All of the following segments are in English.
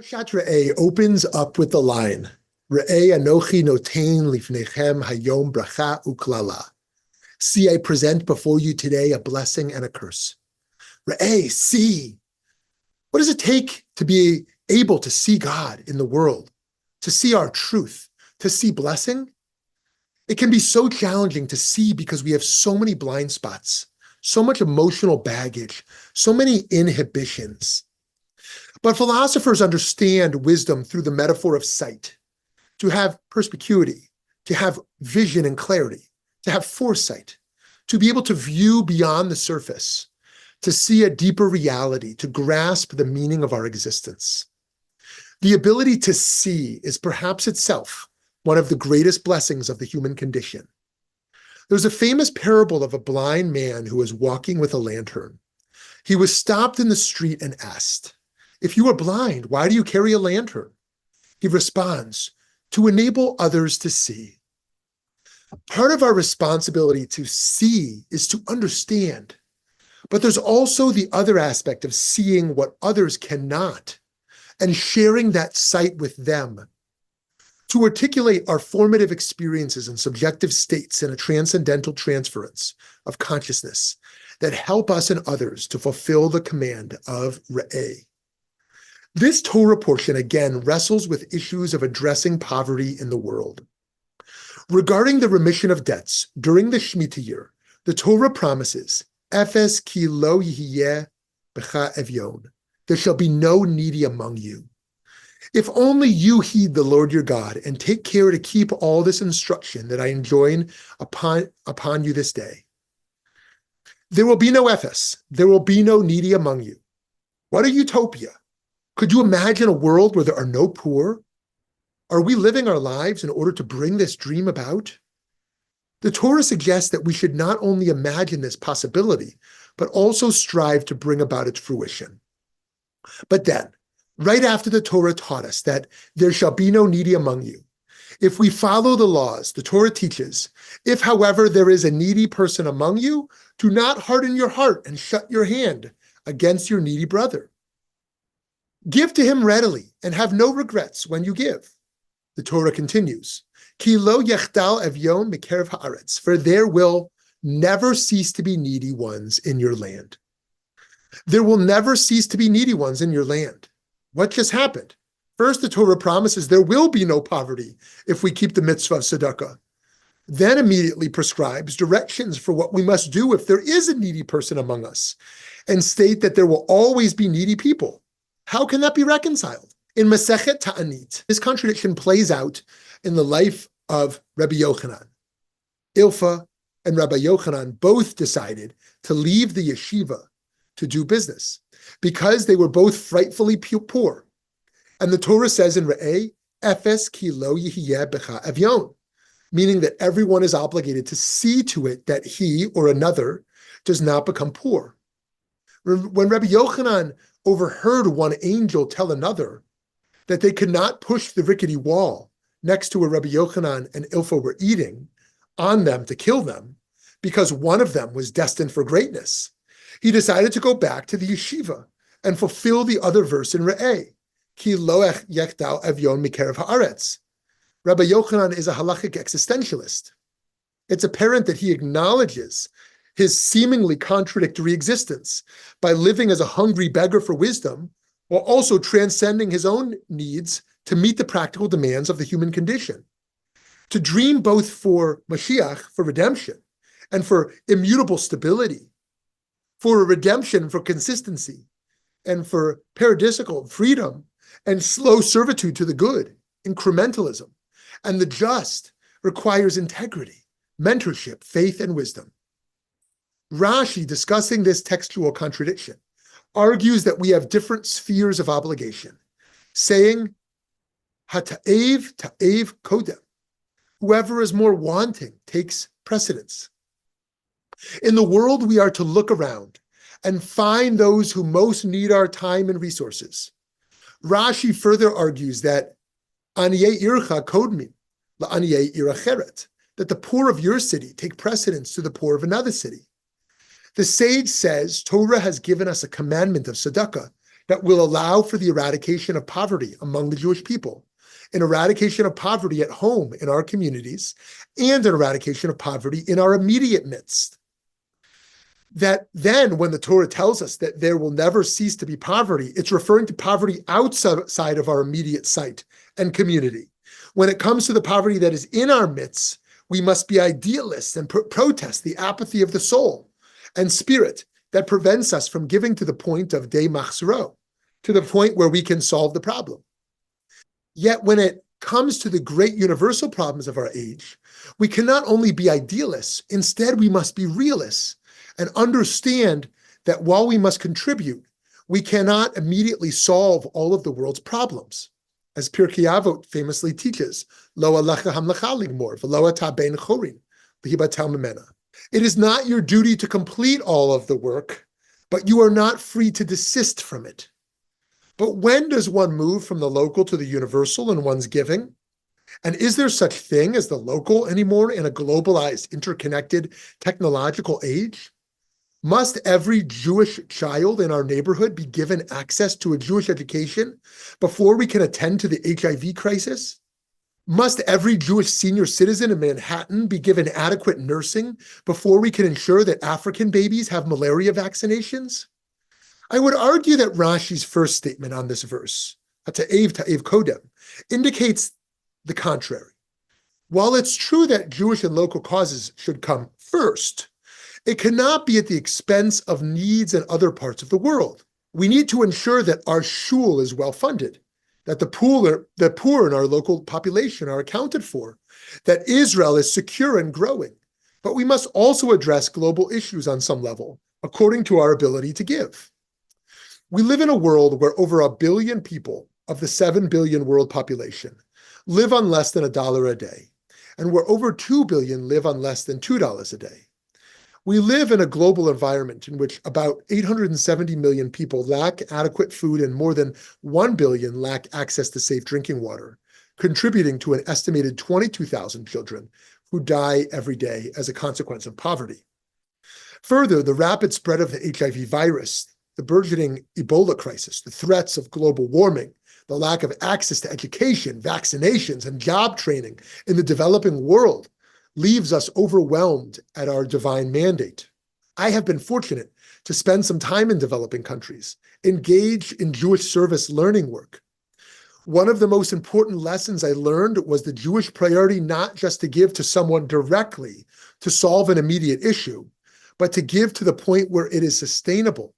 Parshat Re'eh opens up with the line, Re'eh anochi notein lifnechem hayom bracha uklala. See, I present before you today a blessing and a curse. Re'eh, see. What does it take to be able to see God in the world, to see our truth, to see blessing? It can be so challenging to see because we have so many blind spots, so much emotional baggage, so many inhibitions. But philosophers understand wisdom through the metaphor of sight, to have perspicuity, to have vision and clarity, to have foresight, to be able to view beyond the surface, to see a deeper reality, to grasp the meaning of our existence. The ability to see is perhaps itself one of the greatest blessings of the human condition. There's a famous parable of a blind man who was walking with a lantern. He was stopped in the street and asked, "If you are blind, why do you carry a lantern?" He responds, "To enable others to see." Part of our responsibility to see is to understand. But there's also the other aspect of seeing what others cannot and sharing that sight with them. To articulate our formative experiences and subjective states in a transcendental transference of consciousness that help us and others to fulfill the command of Re'eh. This Torah portion again wrestles with issues of addressing poverty in the world. Regarding the remission of debts during the Shemitah year, the Torah promises, "Efes ki lo yihyeh b'cha evyon." There shall be no needy among you. If only you heed the Lord your God and take care to keep all this instruction that I enjoin upon you this day. There will be no Efes. There will be no needy among you. What a utopia! Could you imagine a world where there are no poor? Are we living our lives in order to bring this dream about? The Torah suggests that we should not only imagine this possibility, but also strive to bring about its fruition. But then, right after the Torah taught us that there shall be no needy among you, if we follow the laws, the Torah teaches, if, however, there is a needy person among you, do not harden your heart and shut your hand against your needy brother. Give to him readily and have no regrets when you give. The Torah continues, Ki lo yechdal evyon mikerev haaretz, for there will never cease to be needy ones in your land. There will never cease to be needy ones in your land. What just happened? First, the Torah promises there will be no poverty if we keep the mitzvah of tzedakah. Then immediately prescribes directions for what we must do if there is a needy person among us, and state that there will always be needy people. How can that be reconciled? In Masechet Ta'anit, this contradiction plays out in the life of Rabbi Yochanan. Ilfa and Rabbi Yochanan both decided to leave the yeshiva to do business because they were both frightfully poor. And the Torah says in Re'eh, Efes ki lo yihyeh b'cha evyon, meaning that everyone is obligated to see to it that he or another does not become poor. When Rabbi Yochanan overheard one angel tell another that they could not push the rickety wall next to where Rabbi Yochanan and Ilfa were eating on them to kill them because one of them was destined for greatness, he decided to go back to the yeshiva and fulfill the other verse in Re'eh, Ki lo yechdal evyon mikerev haaretz. Rabbi Yochanan is a halachic existentialist. It's apparent that he acknowledges his seemingly contradictory existence by living as a hungry beggar for wisdom while also transcending his own needs to meet the practical demands of the human condition. To dream both for Mashiach, for redemption, and for immutable stability, for a redemption for consistency, and for paradisical freedom and slow servitude to the good, incrementalism, and the just requires integrity, mentorship, faith, and wisdom. Rashi, discussing this textual contradiction, argues that we have different spheres of obligation, saying, Hata'ev ta'ev kodem. Whoever is more wanting takes precedence. In the world, we are to look around and find those who most need our time and resources. Rashi further argues that Aniyei ircha kodmin la'aniyei ir acheret, that the poor of your city take precedence to the poor of another city. The sage says Torah has given us a commandment of tzedakah that will allow for the eradication of poverty among the Jewish people, an eradication of poverty at home in our communities, and an eradication of poverty in our immediate midst. That then, when the Torah tells us that there will never cease to be poverty, it's referring to poverty outside of our immediate sight and community. When it comes to the poverty that is in our midst, we must be idealists and protest the apathy of the soul and spirit that prevents us from giving to the point of de machzoro, to the point where we can solve the problem. Yet when it comes to the great universal problems of our age, we can not only be idealists, instead we must be realists and understand that while we must contribute, we cannot immediately solve all of the world's problems. As Pirkei Avot famously teaches, Lo alecha hamlacha ligmor, v'lo ata ben chorin, v'hibatel mimena. It is not your duty to complete all of the work, but you are not free to desist from it. But when does one move from the local to the universal in one's giving? And is there such thing as the local anymore in a globalized, interconnected, technological age? Must every Jewish child in our neighborhood be given access to a Jewish education before we can attend to the HIV crisis? Must every Jewish senior citizen in Manhattan be given adequate nursing before we can ensure that African babies have malaria vaccinations? I would argue that Rashi's first statement on this verse, Ta'ev Kodem, indicates the contrary. While it's true that Jewish and local causes should come first, it cannot be at the expense of needs in other parts of the world. We need to ensure that our shul is well-funded, that the poor in our local population are accounted for, that Israel is secure and growing. But we must also address global issues on some level, according to our ability to give. We live in a world where over 1 billion people of the 7 billion world population live on less than $1 a day, and where over 2 billion live on less than $2 a day. We live in a global environment in which about 870 million people lack adequate food and more than 1 billion lack access to safe drinking water, contributing to an estimated 22,000 children who die every day as a consequence of poverty. Further, the rapid spread of the HIV virus, the burgeoning Ebola crisis, the threats of global warming, the lack of access to education, vaccinations, and job training in the developing world leaves us overwhelmed at our divine mandate. I have been fortunate to spend some time in developing countries, engage in Jewish service learning work. One of the most important lessons I learned was the Jewish priority not just to give to someone directly to solve an immediate issue, but to give to the point where it is sustainable.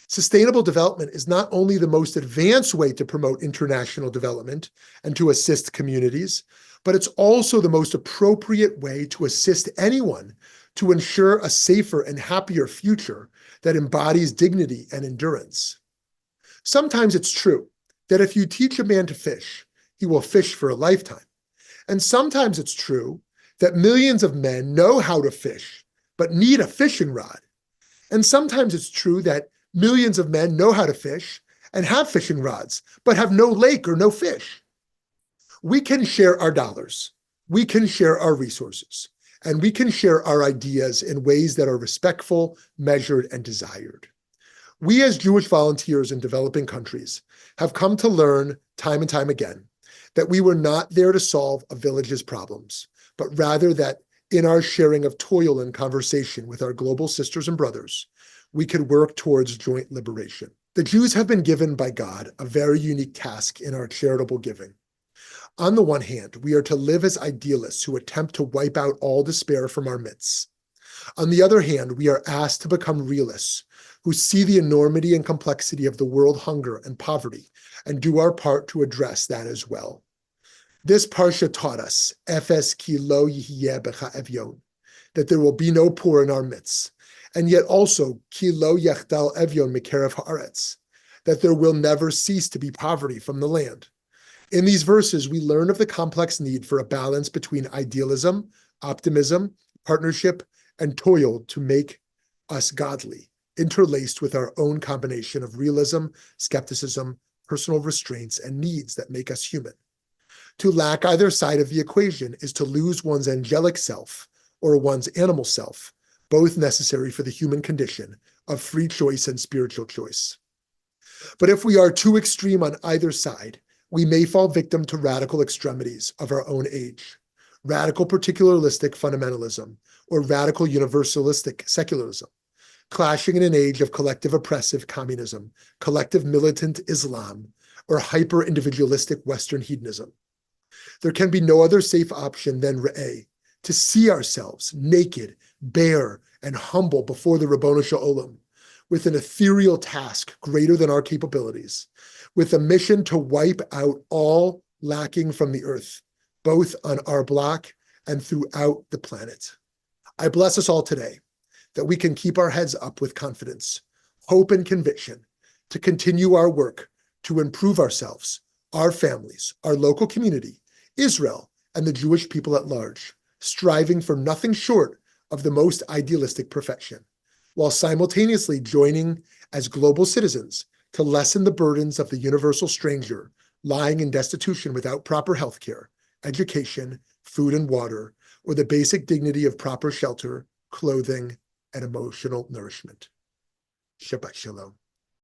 Sustainable development is not only the most advanced way to promote international development and to assist communities, but it's also the most appropriate way to assist anyone to ensure a safer and happier future that embodies dignity and endurance. Sometimes it's true that if you teach a man to fish, he will fish for a lifetime. And sometimes it's true that millions of men know how to fish, but need a fishing rod. And sometimes it's true that millions of men know how to fish and have fishing rods, but have no lake or no fish. We can share our dollars, we can share our resources, and we can share our ideas in ways that are respectful, measured, and desired. We as Jewish volunteers in developing countries have come to learn time and time again that we were not there to solve a village's problems, but rather that in our sharing of toil and conversation with our global sisters and brothers, we could work towards joint liberation. The Jews have been given by God a very unique task in our charitable giving. On the one hand, we are to live as idealists who attempt to wipe out all despair from our midst. On the other hand, we are asked to become realists who see the enormity and complexity of the world hunger and poverty and do our part to address that as well. This Parsha taught us, Efes ki lo yihyeh becha evyon, that there will be no poor in our midst, and yet also ki lo yachdal evyon mikerev haaretz, that there will never cease to be poverty from the land. In these verses, we learn of the complex need for a balance between idealism, optimism, partnership, and toil to make us godly, interlaced with our own combination of realism, skepticism, personal restraints, and needs that make us human. To lack either side of the equation is to lose one's angelic self or one's animal self, both necessary for the human condition of free choice and spiritual choice. But if we are too extreme on either side, we may fall victim to radical extremities of our own age, radical particularistic fundamentalism, or radical universalistic secularism, clashing in an age of collective oppressive communism, collective militant Islam, or hyper-individualistic Western hedonism. There can be no other safe option than Re'eh, to see ourselves naked, bare, and humble before the Ribbono Shel Olam, with an ethereal task greater than our capabilities, with a mission to wipe out all lacking from the earth, both on our block and throughout the planet. I bless us all today that we can keep our heads up with confidence, hope, and conviction to continue our work to improve ourselves, our families, our local community, Israel, and the Jewish people at large, striving for nothing short of the most idealistic perfection, while simultaneously joining as global citizens to lessen the burdens of the universal stranger lying in destitution without proper health care, education, food and water, or the basic dignity of proper shelter, clothing, and emotional nourishment. Shabbat Shalom.